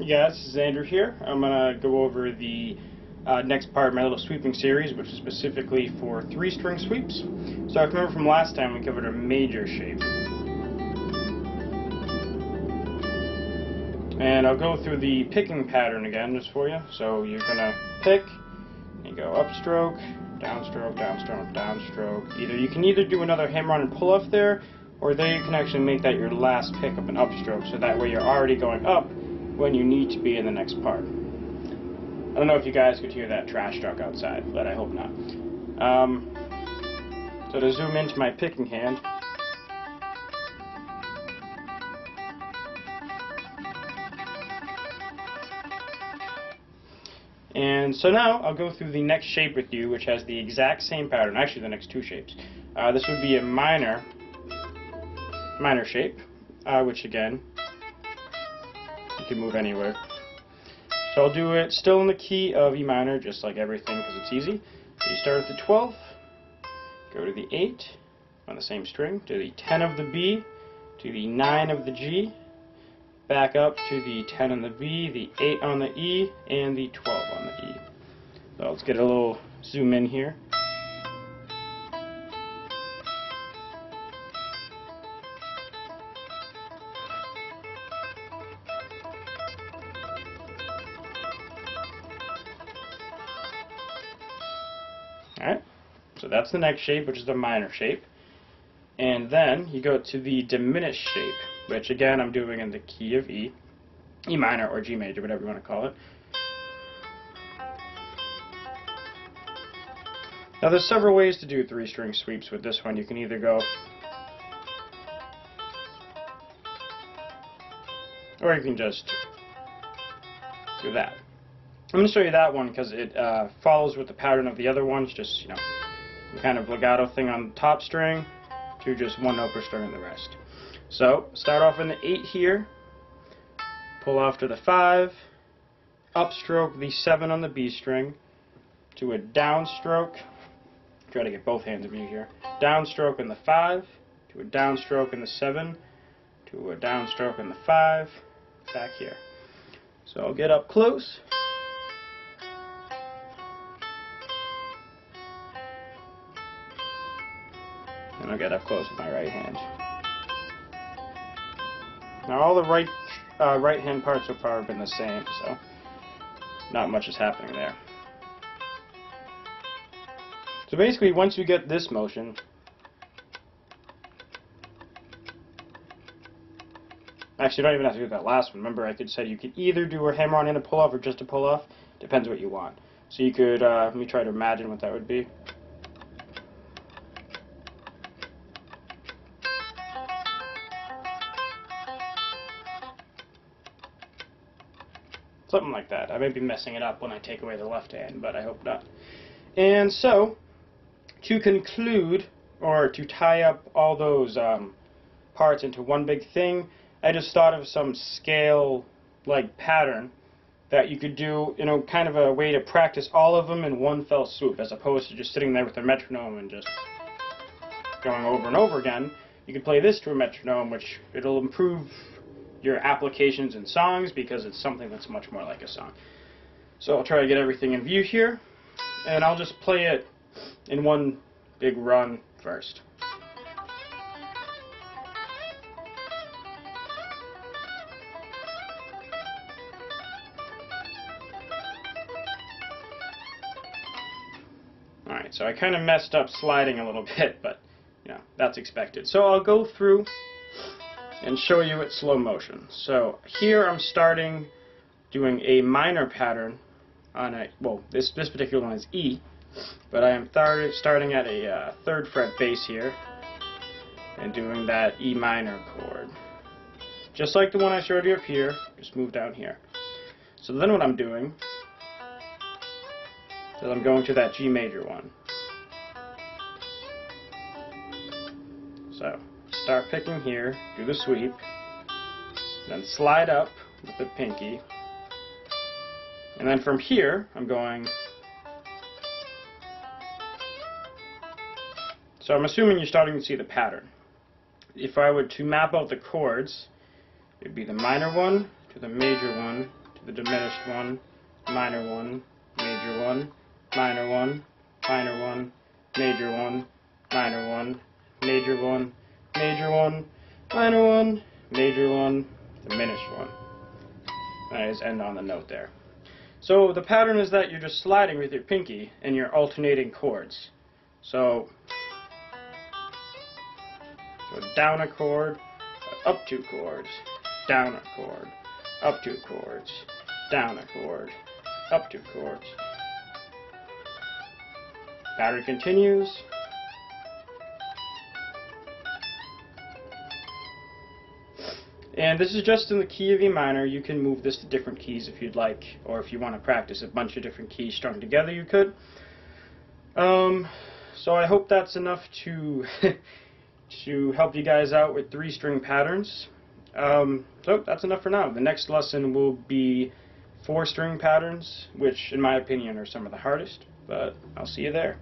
Hey guys, this is Andrew here. I'm going to go over the next part of my little sweeping series, which is specifically for 3-string sweeps. So I remember from last time we covered a major shape. And I'll go through the picking pattern again just for you. So you're going to pick, you go upstroke, downstroke, downstroke, downstroke. You can either do another hammer-on and pull off there, or there you can actually make that your last pick up an upstroke, so that way you're already going up when you need to be in the next part. I don't know if you guys could hear that trash truck outside, but I hope not. So to zoom into my picking hand, and so now I'll go through the next shape with you, which has the exact same pattern, actually the next two shapes. This would be a minor shape, which again, you can move anywhere. So I'll do it still in the key of E minor, just like everything, because it's easy. So you start at the 12, go to the 8 on the same string, to the 10 of the B, to the 9 of the G, back up to the 10 on the B, the 8 on the E, and the 12 on the E. So let's get a little zoom in here. Alright, so that's the next shape, which is the minor shape. And then you go to the diminished shape, which again I'm doing in the key of E, E minor or G major, whatever you want to call it. Now there's several ways to do 3-string sweeps with this one. You can either go, or you can just do that. I'm going to show you that one because it follows with the pattern of the other ones, just, some kind of legato thing on the top string to just one note per string in the rest. So, start off in the 8 here, pull off to the 5, upstroke the 7 on the B string, to a downstroke, try to get both hands of view here, downstroke in the 5, to a downstroke in the 7, to a downstroke in the 5, back here. So I'll get up close. And I'll get up close with my right hand. Now all the right hand parts so far have been the same, so not much is happening there. So basically, once you get this motion, actually, you don't even have to do that last one. Remember, I could say you could either do a hammer-on and a pull-off or just a pull-off. Depends what you want. So you could, let me try to imagine what that would be. Something like that. I may be messing it up when I take away the left hand, but I hope not. And so, to conclude, or to tie up all those parts into one big thing, I just thought of some scale-like pattern that you could do, kind of a way to practice all of them in one fell swoop, as opposed to just sitting there with a metronome and just going over and over again. You could play this to a metronome, which it'll improve your applications in songs, because it's something that's much more like a song. So I'll try to get everything in view here, and I'll just play it in one big run first. Alright, so I kind of messed up sliding a little bit, but that's expected. So I'll go through and show you it slow motion. So here I'm starting doing a minor pattern on a, well, this particular one is E, but I am starting at a 3rd fret bass here and doing that E minor chord. Just like the one I showed you up here, just move down here. So then what I'm doing is I'm going to that G major one. So start picking here, do the sweep, then slide up with the pinky, and then from here I'm going, so I'm assuming you're starting to see the pattern. If I were to map out the chords, it would be the minor one, to the major one, to the diminished 1, minor 1, major 1, minor 1, minor 1, major 1, minor 1, major 1, major 1, minor 1, major 1, diminished 1. I just end on the note there. So the pattern is that you're just sliding with your pinky and you're alternating chords. So down a chord, up 2 chords, down a chord, up 2 chords, down a chord, up 2 chords. Pattern continues. And this is just in the key of E minor. You can move this to different keys if you'd like, or if you want to practice a bunch of different keys strung together, you could. So I hope that's enough to to help you guys out with 3-string patterns. So that's enough for now. The next lesson will be 4-string patterns, which in my opinion are some of the hardest, but I'll see you there.